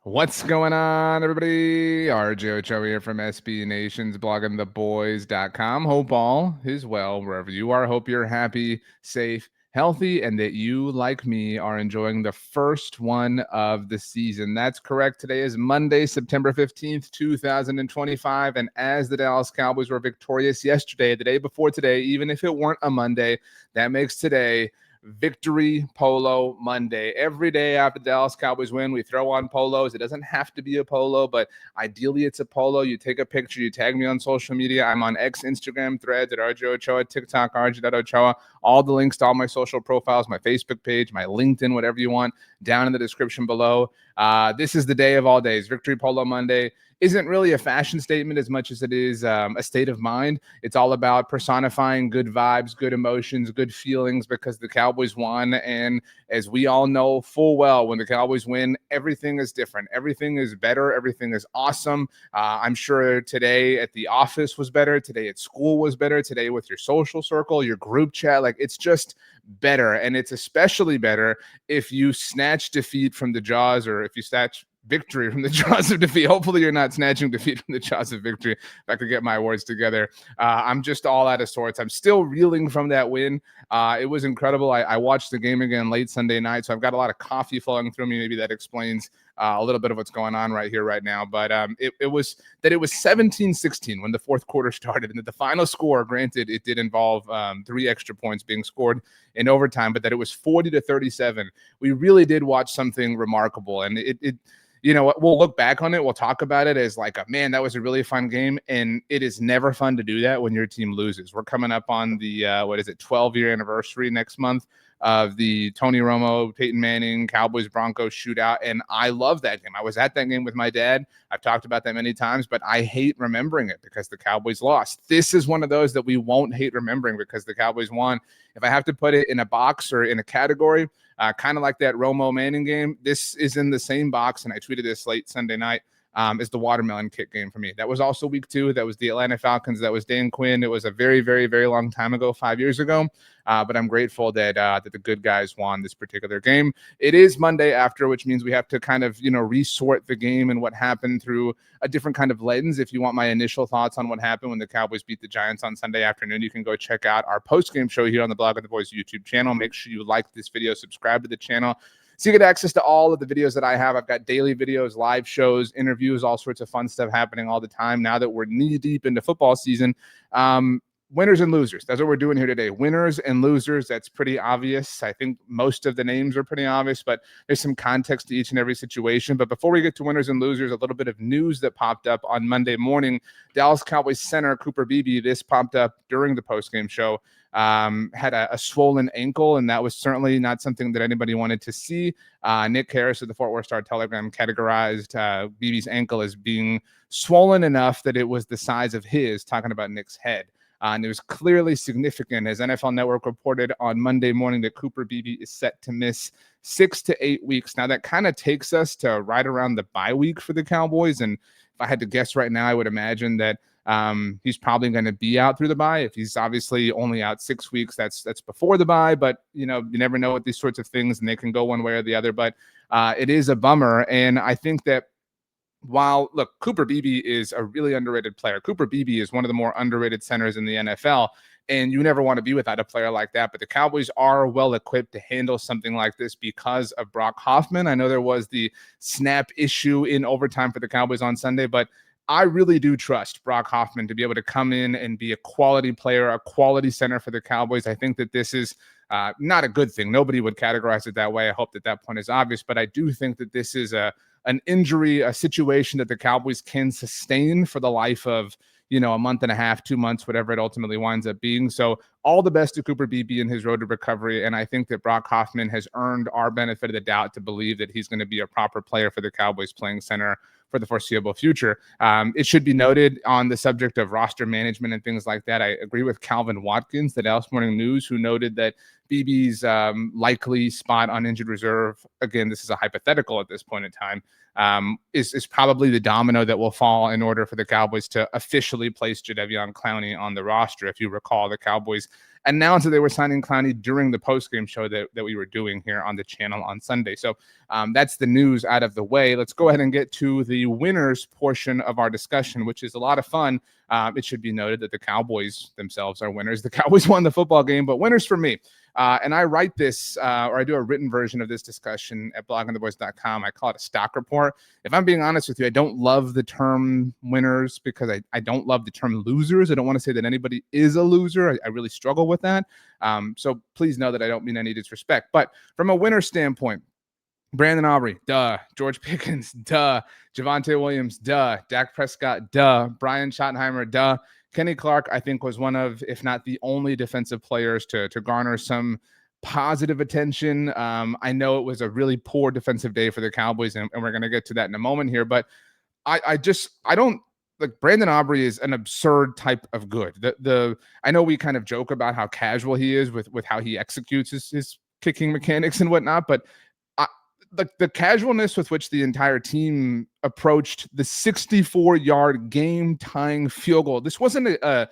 What's going on, everybody? RJ Ochoa here from SB Nation's bloggingtheboys.com. Hope all is well wherever you are. Hope you're happy, safe, healthy, and that you, like me, are enjoying the first one of the season. That's correct. Today is Monday, September 15th, 2025. And as the Dallas Cowboys were victorious yesterday, the day before today, even if it weren't a Monday, that makes today Victory Polo Monday. Every day after the Dallas Cowboys win, we throw on polos. It doesn't have to be a polo, but ideally it's a polo. You take a picture, you tag me on social media. I'm on X, Instagram, Threads at RJ Ochoa, TikTok, RJ.Ochoa. All the links to all my social profiles, my Facebook page, my LinkedIn, whatever you want, down in the description below. This is the day of all days, Victory Polo Monday. Isn't really a fashion statement as much as it is a state of mind. It's all about personifying good vibes, good emotions, good feelings because the Cowboys won. And as we all know full well, when the Cowboys win, everything is different. Everything is better. Everything is awesome. I'm sure today at the office was better. Today at school was better. Today with your social circle, your group chat, like it's just better. And it's especially better if you snatch defeat from the jaws or if you snatch victory from the jaws of defeat. Hopefully you're not snatching defeat from the jaws of victory. If I could get my words together. I'm just all out of sorts. I'm still reeling from that win. It was incredible. I watched the game again late Sunday night, so I've got a lot of coffee flowing through me. Maybe that explains a little bit of what's going on right here, right now. But it was 17-16 when the fourth quarter started, and that the final score, granted, it did involve 3 extra points being scored in overtime, but that it was 40-37. We really did watch something remarkable, and it you know, we'll look back on it. We'll talk about it as like, man, that was a really fun game. And it is never fun to do that when your team loses. We're coming up on the, 12-year anniversary next month of the Tony Romo, Peyton Manning, Cowboys Broncos shootout. And I love that game. I was at that game with my dad. I've talked about that many times, but I hate remembering it because the Cowboys lost. This is one of those that we won't hate remembering because the Cowboys won. If I have to put it in a box or in a category, kind of like that Romo Manning game, this is in the same box, and I tweeted this late Sunday night, is the watermelon kick game for me. That was also week 2. That was the Atlanta Falcons. That was Dan Quinn. It was a very, very, very long time ago, 5 years ago, but I'm grateful that that the good guys won this particular game. It is Monday after, which means we have to kind of, resort the game and what happened through a different kind of lens. If you want my initial thoughts on what happened when the Cowboys beat the Giants on Sunday afternoon, you can go check out our post-game show here on the Blog of the Boys YouTube channel. Make sure you like this video, subscribe to the channel, so you get access to all of the videos that I have. I've got daily videos, live shows, interviews, all sorts of fun stuff happening all the time now that we're knee deep into football season. Winners and losers. That's what we're doing here today. Winners and losers. That's pretty obvious. I think most of the names are pretty obvious, but there's some context to each and every situation. But before we get to winners and losers, a little bit of news that popped up on Monday morning. Dallas Cowboys center Cooper Beebe, this popped up during the postgame show, had a swollen ankle, and that was certainly not something that anybody wanted to see. Nick Harris of the Fort Worth Star-Telegram categorized Beebe's ankle as being swollen enough that it was the size of his, talking about Nick's head. And it was clearly significant, as NFL Network reported on Monday morning, that Cooper Beebe is set to miss 6 to 8 weeks. Now, that kind of takes us to right around the bye week for the Cowboys. And if I had to guess right now, I would imagine that he's probably going to be out through the bye. If he's obviously only out 6 weeks, that's before the bye. But, you never know with these sorts of things, and they can go one way or the other. But it is a bummer. And I think that while, look, Cooper Beebe is a really underrated player. Cooper Beebe is one of the more underrated centers in the NFL, and you never want to be without a player like that. But the Cowboys are well equipped to handle something like this because of Brock Hoffman. I know there was the snap issue in overtime for the Cowboys on Sunday, but I really do trust Brock Hoffman to be able to come in and be a quality player, a quality center for the Cowboys. I think that this is not a good thing. Nobody would categorize it that way. I hope that point is obvious, but I do think that this is an injury, a situation that the Cowboys can sustain for the life of, a month and a half, 2 months, whatever it ultimately winds up being. So all the best to Cooper Beebe in his road to recovery. And I think that Brock Hoffman has earned our benefit of the doubt to believe that he's going to be a proper player for the Cowboys playing center for the foreseeable future. It should be noted on the subject of roster management and things like that, I agree with Calvin Watkins, the Dallas Morning News, who noted that BB's likely spot on injured reserve, again, this is a hypothetical at this point in time, is probably the domino that will fall in order for the Cowboys to officially place Jadeveon Clowney on the roster. If you recall, the Cowboys announced that they were signing Clowney during the postgame show that we were doing here on the channel on Sunday. So that's the news out of the way. Let's go ahead and get to the winners portion of our discussion, which is a lot of fun. It should be noted that the Cowboys themselves are winners. The Cowboys won the football game, but winners for me. And I write this, or I do a written version of this discussion at bloggingtheboys.com. I call it a stock report. If I'm being honest with you, I don't love the term winners because I don't love the term losers. I don't want to say that anybody is a loser. I really struggle with that. So please know that I don't mean any disrespect. But from a winner standpoint, Brandon Aubrey, duh. George Pickens, duh. Javonte Williams, duh. Dak Prescott, duh. Brian Schottenheimer, duh. Kenny Clark, I think, was one of, if not the only defensive players to garner some positive attention. I know it was a really poor defensive day for the Cowboys, and we're going to get to that in a moment here. But I don't like Brandon Aubrey is an absurd type of good. I know we kind of joke about how casual he is with how he executes his kicking mechanics and whatnot, but the casualness with which the entire team approached the 64-yard game-tying field goal. This wasn't a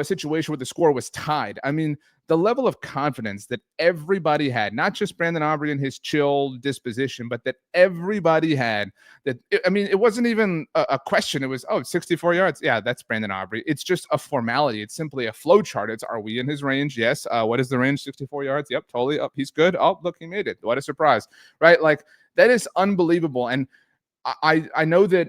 situation where the score was tied. I mean, the level of confidence that everybody had, not just Brandon Aubrey and his chill disposition, but that everybody had, it wasn't even a question. It was, 64 yards. Yeah, that's Brandon Aubrey. It's just a formality. It's simply a flow chart. It's, are we in his range? Yes. What is the range? 64 yards. Yep, totally up. He's good. Oh, look, he made it. What a surprise, right? Like, that is unbelievable. And I know that,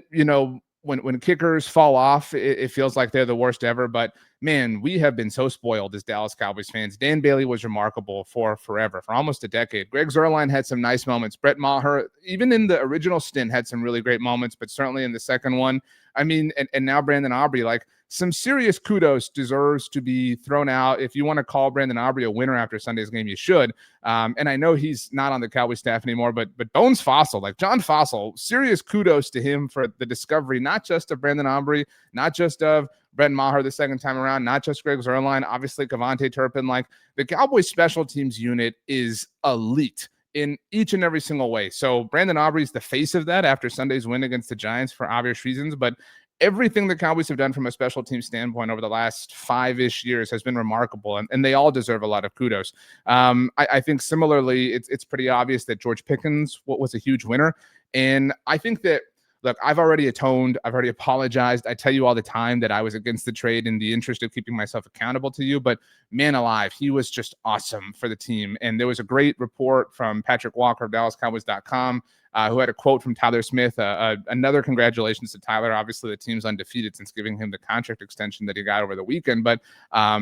when kickers fall off, it feels like they're the worst ever. But man, we have been so spoiled as Dallas Cowboys fans. Dan Bailey was remarkable for forever, for almost a decade. Greg Zuerlein had some nice moments. Brett Maher, even in the original stint, had some really great moments, but certainly in the second one. I mean, and now Brandon Aubrey, like, some serious kudos deserves to be thrown out. If you want to call Brandon Aubrey a winner after Sunday's game, you should. And I know he's not on the Cowboys staff anymore, but Bones Fossil, like John Fossil, serious kudos to him for the discovery, not just of Brandon Aubrey, not just of Brett Maher the second time around, not just Greg Zuerlein, obviously Kevontae Turpin. Like, the Cowboys special teams unit is elite in each and every single way. So Brandon Aubrey's the face of that after Sunday's win against the Giants for obvious reasons, but everything the Cowboys have done from a special team standpoint over the last 5-ish years has been remarkable, and they all deserve a lot of kudos. I think similarly, it's pretty obvious that George Pickens was a huge winner. And I think that, look, I've already atoned. I've already apologized. I tell you all the time that I was against the trade in the interest of keeping myself accountable to you. But man alive, he was just awesome for the team. And there was a great report from Patrick Walker of DallasCowboys.com, who had a quote from Tyler Smith. Another congratulations to Tyler. Obviously, the team's undefeated since giving him the contract extension that he got over the weekend. But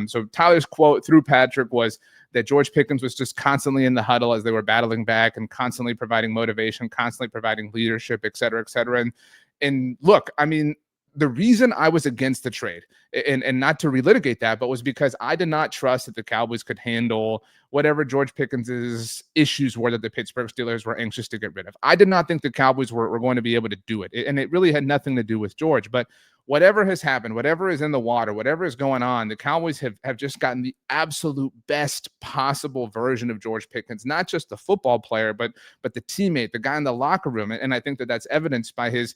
so Tyler's quote through Patrick was that George Pickens was just constantly in the huddle as they were battling back and constantly providing motivation, constantly providing leadership, et cetera, et cetera. And look, I mean, the reason I was against the trade, and not to relitigate that, but was because I did not trust that the Cowboys could handle whatever George Pickens' issues were that the Pittsburgh Steelers were anxious to get rid of. I did not think the Cowboys were going to be able to do it. And it really had nothing to do with George. But whatever has happened, whatever is in the water, whatever is going on, the Cowboys have just gotten the absolute best possible version of George Pickens, not just the football player, but the teammate, the guy in the locker room. And I think that that's evidenced by his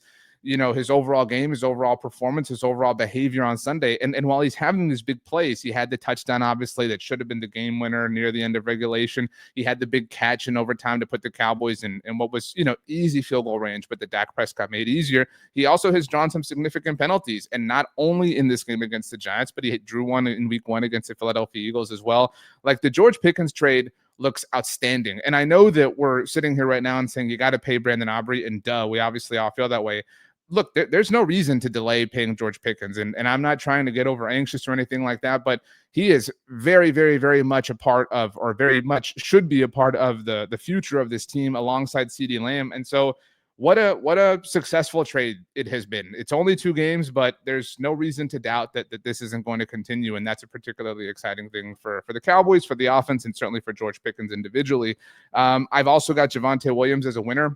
overall game, his overall performance, his overall behavior on Sunday. And while he's having these big plays, he had the touchdown, obviously, that should have been the game winner near the end of regulation. He had the big catch in overtime to put the Cowboys in what was, easy field goal range, but the Dak Prescott made easier. He also has drawn some significant penalties, and not only in this game against the Giants, but he drew one in week 1 against the Philadelphia Eagles as well. Like, the George Pickens trade looks outstanding. And I know that we're sitting here right now and saying you got to pay Brandon Aubrey, and we obviously all feel that way. Look, there's no reason to delay paying George Pickens, and I'm not trying to get over anxious or anything like that, but he is very, very, very much a part of, or very much should be a part of the future of this team alongside CeeDee Lamb. And so what a successful trade it has been. It's only 2 games, but there's no reason to doubt that this isn't going to continue, and that's a particularly exciting thing for the Cowboys, for the offense, and certainly for George Pickens individually. I've also got Javonte Williams as a winner.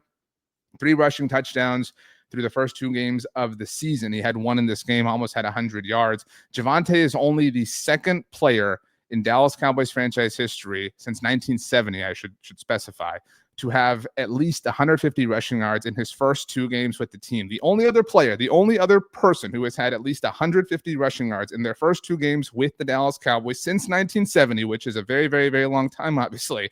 3 rushing touchdowns through the first 2 games of the season. He had one in this game, almost had 100 yards. Javonte is only the second player in Dallas Cowboys franchise history since 1970, I should specify, to have at least 150 rushing yards in his first 2 games with the team. The only other player, the only other person who has had at least 150 rushing yards in their first 2 games with the Dallas Cowboys since 1970, which is a very, very, very long time, obviously,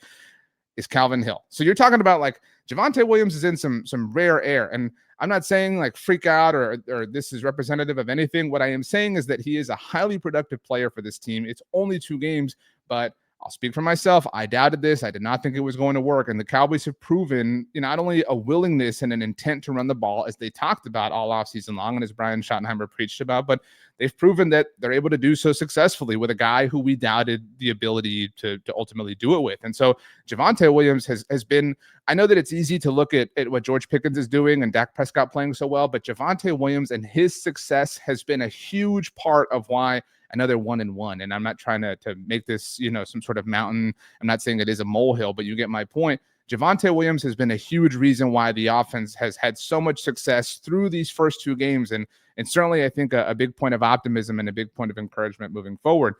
is Calvin Hill. So you're talking about like Javonte Williams is in some rare air. And I'm not saying like freak out or this is representative of anything. What I am saying is that he is a highly productive player for this team. It's only 2 games, but I'll speak for myself. I doubted this. I did not think it was going to work. And the Cowboys have proven not only a willingness and an intent to run the ball, as they talked about all offseason long, and as Brian Schottenheimer preached about, but they've proven that they're able to do so successfully with a guy who we doubted the ability to ultimately do it with. And so Javonte Williams has been, I know that it's easy to look at what George Pickens is doing and Dak Prescott playing so well, but Javonte Williams and his success has been a huge part of why I know they're 1-1, and I'm not trying to make this, some sort of mountain. I'm not saying it is a molehill, but you get my point. Javonte Williams has been a huge reason why the offense has had so much success through these first 2 games. And certainly, I think a big point of optimism and a big point of encouragement moving forward.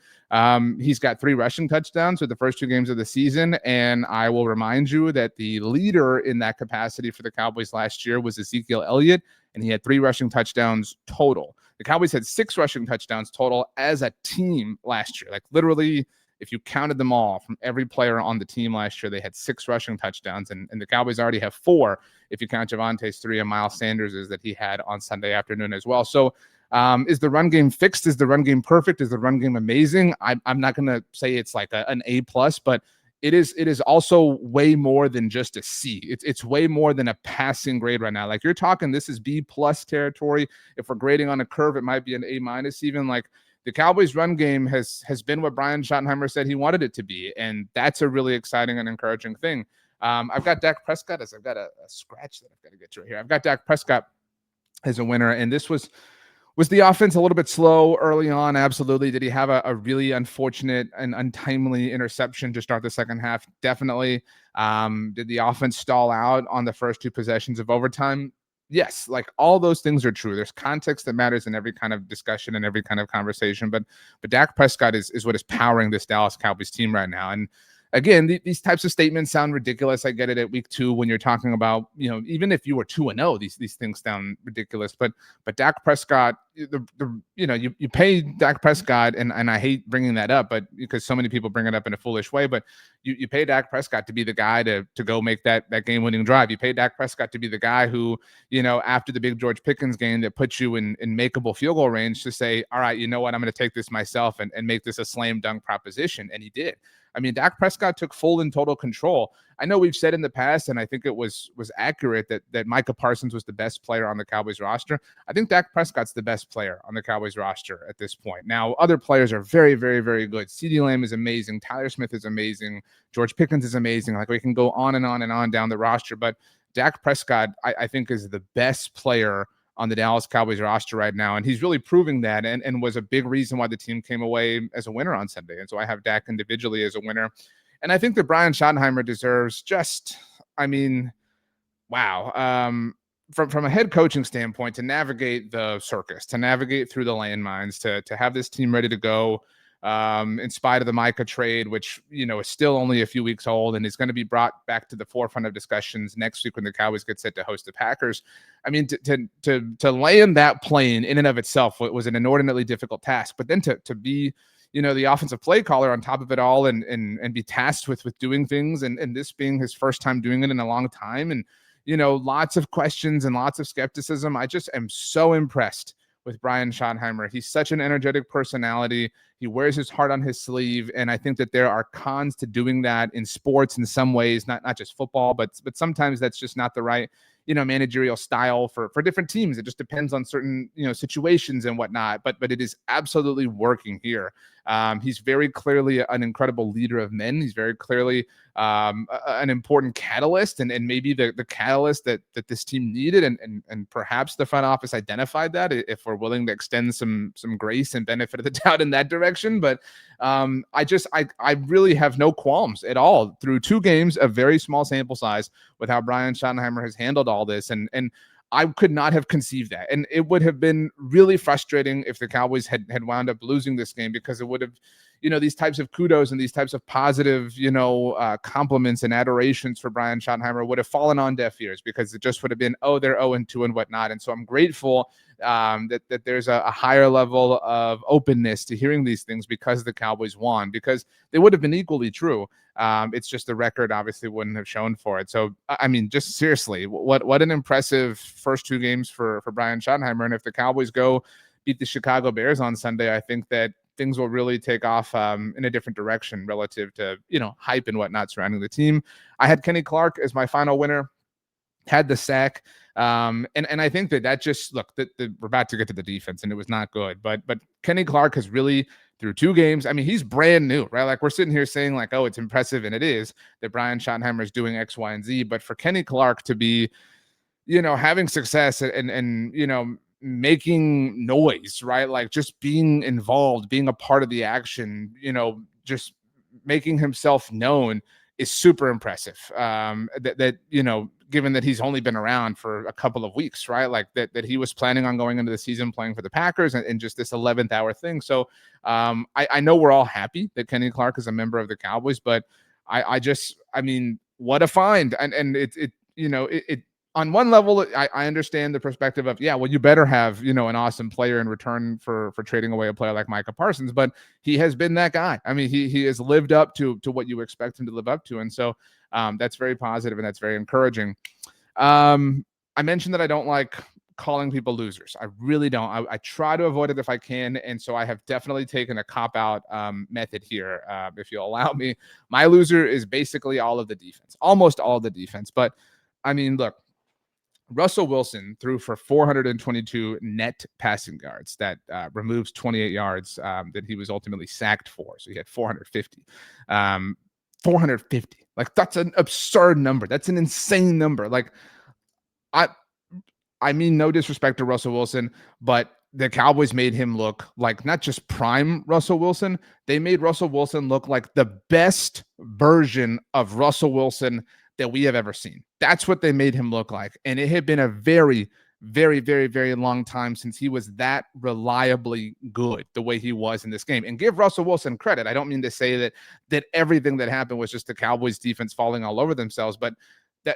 He's got 3 rushing touchdowns with the first 2 games of the season. And I will remind you that the leader in that capacity for the Cowboys last year was Ezekiel Elliott, and he had 3 rushing touchdowns total. The Cowboys had 6 rushing touchdowns total as a team last year. Like literally, if you counted them all from every player on the team last year, they had 6 rushing touchdowns, and the Cowboys already have 4 if you count Javonte's 3 and Miles Sanders' that he had on Sunday afternoon as well. So is the run game fixed? Is the run game perfect? Is the run game amazing? I'm not going to say it's like an A+, but it is also way more than just a C. It's way more than a passing grade right now. Like you're talking, this is B+ territory. If we're grading on a curve, it might be an A- even. Like the Cowboys run game has been what Brian Schottenheimer said he wanted it to be. And that's a really exciting and encouraging thing. I've got Dak Prescott as I've got a scratch that I've got to get to right here. I've got Dak Prescott as a winner. And this was the offense a little bit slow early on? Absolutely. Did he have a really unfortunate and untimely interception to start the second half? Definitely. Did the offense stall out on the first 2 possessions of overtime? Yes. Like all those things are true. There's context that matters in every kind of discussion and every kind of conversation. But Dak Prescott is what is powering this Dallas Cowboys team right now. And again, these types of statements sound ridiculous. I get it at week 2 when you're talking about, even if you were 2-0, these things sound ridiculous. But Dak Prescott, you pay Dak Prescott, and I hate bringing that up, but because so many people bring it up in a foolish way, but you pay Dak Prescott to be the guy to go make that game-winning drive. You pay Dak Prescott to be the guy who, after the big George Pickens game that puts you in makeable field goal range to say, all right, you know what, I'm going to take this myself and make this a slam dunk proposition. And he did. I mean, Dak Prescott took full and total control. I know we've said in the past, and I think it was accurate that Micah Parsons was the best player on the Cowboys roster. I think Dak Prescott's the best player on the Cowboys roster at this point. Now, other players are very, very, very good. CeeDee Lamb is amazing. Tyler Smith is amazing. George Pickens is amazing. Like we can go on and on and on down the roster, but Dak Prescott, I think, is the best player on the Dallas Cowboys roster right now. And he's really proving that and was a big reason why the team came away as a winner on Sunday. And so I have Dak individually as a winner. And I think that Brian Schottenheimer deserves wow. From a head coaching standpoint, to navigate the circus, to navigate through the landmines, to have this team ready to go, in spite of the Micah trade, which, is still only a few weeks old and is going to be brought back to the forefront of discussions next week when the Cowboys get set to host the Packers. I mean, to land that plane in and of itself was an inordinately difficult task, but then to be, the offensive play caller on top of it all and be tasked with doing things and this being his first time doing it in a long time. And, lots of questions and lots of skepticism. I just am so impressed with Brian Schottenheimer. He's such an energetic personality. He wears his heart on his sleeve. And I think that there are cons to doing that in sports in some ways, not just football, but sometimes that's just not the right, managerial style for different teams. It just depends on certain, situations and whatnot, but it is absolutely working here. He's very clearly an incredible leader of men. He's very clearly an important catalyst and maybe the catalyst that this team needed. And perhaps the front office identified that if we're willing to extend some grace and benefit of the doubt in that direction. But I really have no qualms at all through 2 games, a very small sample size, with how Brian Schottenheimer has handled all this. And I could not have conceived that. And it would have been really frustrating if the Cowboys had wound up losing this game, because it would have, these types of kudos and these types of positive, compliments and adorations for Brian Schottenheimer would have fallen on deaf ears, because it just would have been, oh, they're 0-2 and whatnot. And so I'm grateful that there's a higher level of openness to hearing these things because the Cowboys won, because they would have been equally true. It's just the record obviously wouldn't have shown for it. So, I mean, just seriously, what an impressive first two games for Brian Schottenheimer. And if the Cowboys go beat the Chicago Bears on Sunday, I think that things will really take off in a different direction relative to, hype and whatnot surrounding the team. I had Kenny Clark as my final winner, had the sack. And I think that just, look, we're about to get to the defense, and it was not good, but Kenny Clark has really, through two games, I mean, he's brand new, right? Like, we're sitting here saying like, oh, it's impressive, and it is, that Brian Schottenheimer is doing X, Y, and Z, but for Kenny Clark to be, having success and making noise, right? Like, just being involved, being a part of the action, just making himself known is super impressive. Given that he's only been around for a couple of weeks, right? Like that he was planning on going into the season playing for the Packers, and just this 11th hour thing. So I know we're all happy that Kenny Clark is a member of the Cowboys, but I mean, what a find. And it on one level, I understand the perspective of, yeah, well, you better have, an awesome player in return for trading away a player like Micah Parsons, but he has been that guy. I mean, he has lived up to what you expect him to live up to. And so that's very positive, and that's very encouraging. I mentioned that I don't like calling people losers. I really don't. I try to avoid it if I can. And so I have definitely taken a cop-out method here, if you'll allow me. My loser is basically all of the defense, almost all of the defense. But I mean, look, Russell Wilson threw for 422 net passing yards. That removes 28 yards that he was ultimately sacked for. So he had 450. 450. Like, that's an absurd number. That's an insane number. Like, I mean, no disrespect to Russell Wilson, but the Cowboys made him look like not just prime Russell Wilson, they made Russell Wilson look like the best version of Russell Wilson that we have ever seen. That's what they made him look like. And it had been a very, very, very, very long time since he was that reliably good the way he was in this game. And give Russell Wilson credit. I don't mean to say that everything that happened was just the Cowboys defense falling all over themselves, but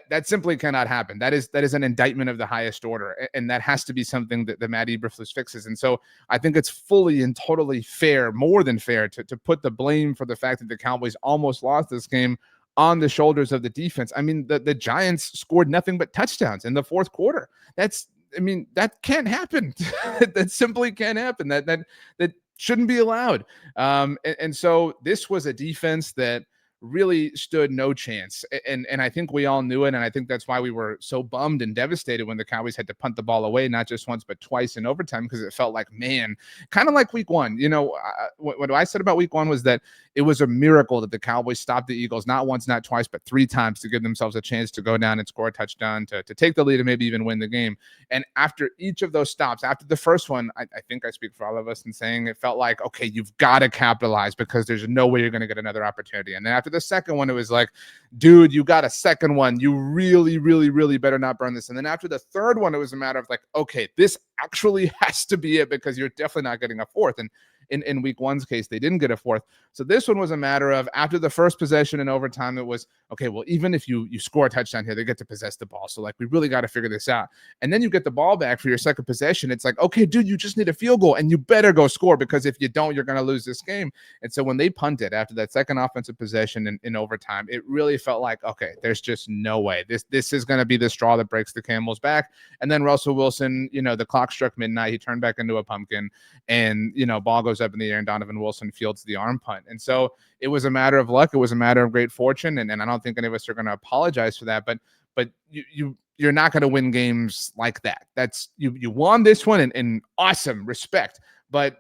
that simply cannot happen. That is an indictment of the highest order, and that has to be something that the Matt Eberflus fixes. And so I think it's fully and totally fair, more than fair, to put the blame for the fact that the Cowboys almost lost this game on the shoulders of the defense. I mean, the Giants scored nothing but touchdowns in the fourth quarter. That can't happen. That simply can't happen. That shouldn't be allowed. And so this was a defense that really stood no chance. And I think we all knew it. And I think that's why we were so bummed and devastated when the Cowboys had to punt the ball away, not just once, but twice in overtime, because it felt like, man, kind of like week one. What I said about week one was that it was a miracle that the Cowboys stopped the Eagles, not once, not twice, but three times, to give themselves a chance to go down and score a touchdown, to take the lead and maybe even win the game. And after each of those stops, after the first one, I think I speak for all of us in saying it felt like, okay, you've got to capitalize, because there's no way you're going to get another opportunity. And then after the second one, it was like, dude, you got a second one. You really, really, really better not burn this. And then after the third one, it was a matter of like, okay, this actually has to be it, because you're definitely not getting a fourth. And in week one's case, they didn't get a fourth. So this one was a matter of, after the first possession in overtime, it was, okay, well, even if you score a touchdown here, they get to possess the ball. So like, we really got to figure this out. And then you get the ball back for your second possession. It's like, okay, dude, you just need a field goal, and you better go score, because if you don't, you're going to lose this game. And so when they punted after that second offensive possession in overtime, it really felt like, okay, there's just no way. This is going to be the straw that breaks the camel's back. And then Russell Wilson, the clock struck midnight. He turned back into a pumpkin, and, ball goes up in the air, and Donovan Wilson fields the arm punt. And so it was a matter of luck. It was a matter of great fortune. And I don't think any of us are going to apologize for that, but you're not going to win games like that. That's you won this one, and awesome, respect. But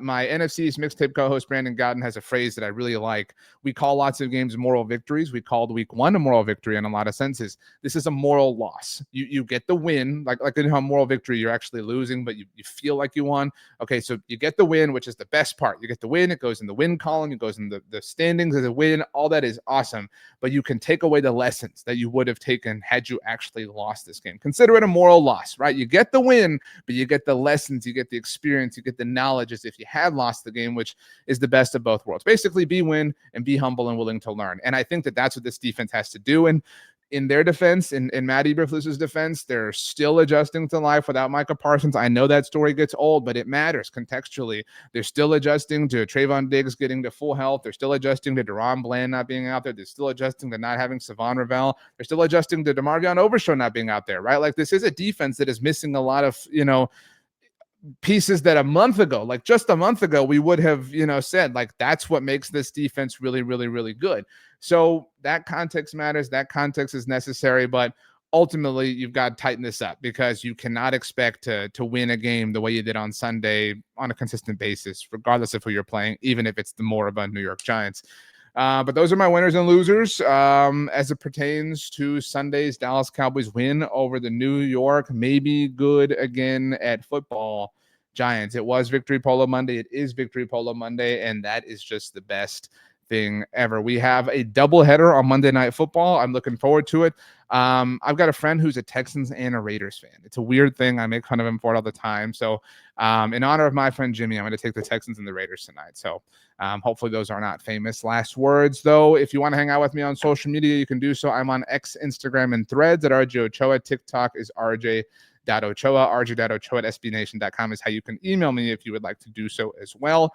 my NFC's mixtape co-host Brandon Gowton has a phrase that I really like. We call lots of games moral victories. We called week one a moral victory in a lot of senses. This is a moral loss. You get the win, like in a moral victory, you're actually losing, but you feel like you won. Okay, so you get the win, which is the best part. You get the win. It goes in the win column. It goes in the standings as a win. All that is awesome. But you can take away the lessons that you would have taken had you actually lost this game. Consider it a moral loss, right? You get the win, but you get the lessons. You get the experience. You get the knowledge as if you had lost the game, which is the best of both worlds. Basically, be win and be humble and willing to learn. And I think that that's what this defense has to do. And in their defense, in Matt Eberflus's defense, they're still adjusting to life without Micah Parsons. I know that story gets old, but it matters contextually. They're still adjusting to Trayvon Diggs getting to full health. They're still adjusting to Deron Bland not being out there. They're still adjusting to not having Savon Ravel. They're still adjusting to DeMarvion Overshow not being out there, right? Like, this is a defense that is missing a lot of, pieces that a month ago, like just a month ago, we would have, said, like, that's what makes this defense really, really, really good. So that context matters. That context is necessary, but ultimately you've got to tighten this up, because you cannot expect to win a game the way you did on Sunday on a consistent basis, regardless of who you're playing, even if it's the moribund New York Giants. But those are my winners and losers as it pertains to Sunday's Dallas Cowboys win over the New York, maybe good again at football, Giants. It was Victory Polo Monday. It is Victory Polo Monday, and that is just the best thing ever. We have a doubleheader on Monday Night Football. I'm looking forward to it. I've got a friend who's a Texans and a Raiders fan. It's a weird thing. I make fun of him for it all the time. So in honor of my friend Jimmy, I'm going to take the Texans and the Raiders tonight. So hopefully those are not famous last words, though. If you want to hang out with me on social media, you can do so. I'm on X, Instagram, and Threads at RJ Ochoa. TikTok is RJ.Ochoa. RJ.Ochoa at SBNation.com is how you can email me if you would like to do so as well.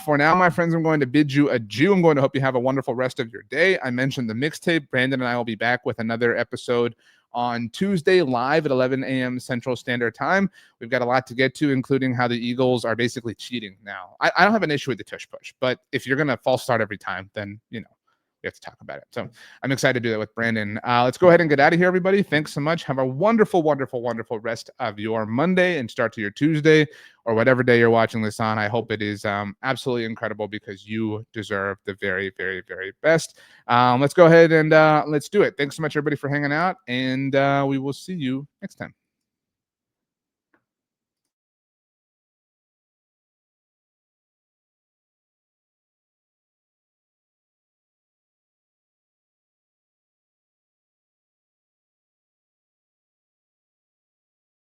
For now, my friends, I'm going to bid you adieu. I'm going to hope you have a wonderful rest of your day. I mentioned the mixtape. Brandon and I will be back with another episode on Tuesday live at 11 a.m. Central Standard Time. We've got a lot to get to, including how the Eagles are basically cheating now. I don't have an issue with the tush push, but if you're going to false start every time, then, we have to talk about it. So I'm excited to do that with Brandon. Let's go ahead and get out of here, everybody. Thanks so much. Have a wonderful, wonderful, wonderful rest of your Monday and start to your Tuesday or whatever day you're watching this on. I hope it is absolutely incredible, because you deserve the very, very, very best. Let's go ahead and let's do it. Thanks so much, everybody, for hanging out, and we will see you next time.